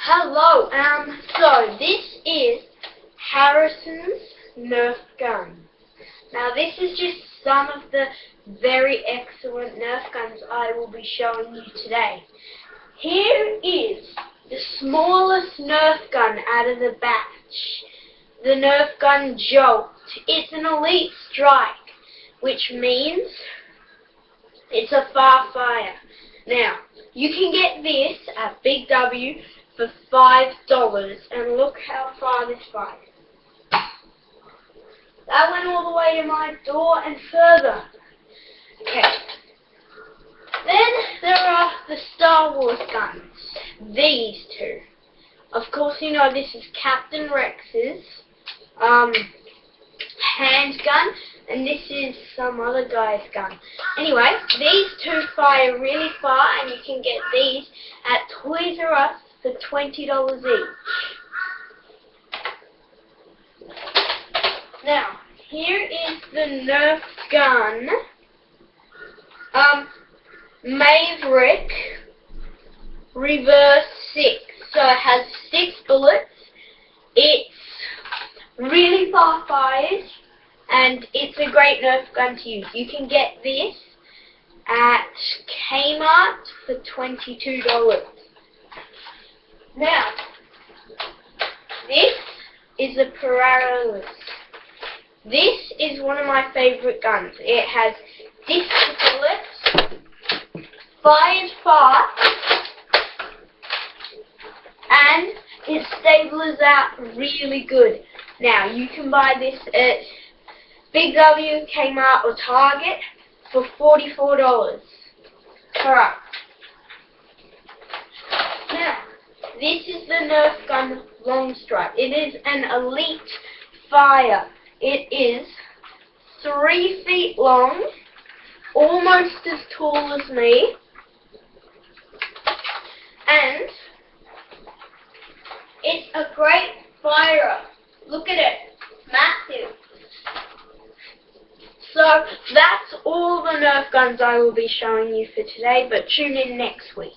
Hello, so this is Harrison's Nerf gun. Now this is just some of the very excellent Nerf guns I will be showing you today. Here is the smallest Nerf gun out of the batch, the Nerf gun Jolt. It's an elite strike, which means it's a far fire. Now, you can get this at Big W for $5, and look how far this fired. That went all the way to my door and further. Okay. Then there are the Star Wars guns. These two. Of course, you know this is Captain Rex's handgun, and this is some other guy's gun. Anyway, these two fire really far, and you can get these at Toys R Us for $20 each. Now, here is the Nerf gun, Maverick Reverse 6. So it has 6 bullets. It's really far fired, and it's a great Nerf gun to use. You can get this at Kmart for $22. Now, this is a Paralysis. This is one of my favorite guns. It has disc bullets, fires fast, and it stables out really good. Now, you can buy this at Big W, Kmart, or Target for $44. Alright. Now, this is the Nerf gun Long Strike. It is an elite fire. It is 3 feet long, almost as tall as me, and it's a great fire. Look at it, massive. So that's all the Nerf guns I will be showing you for today, but tune in next week.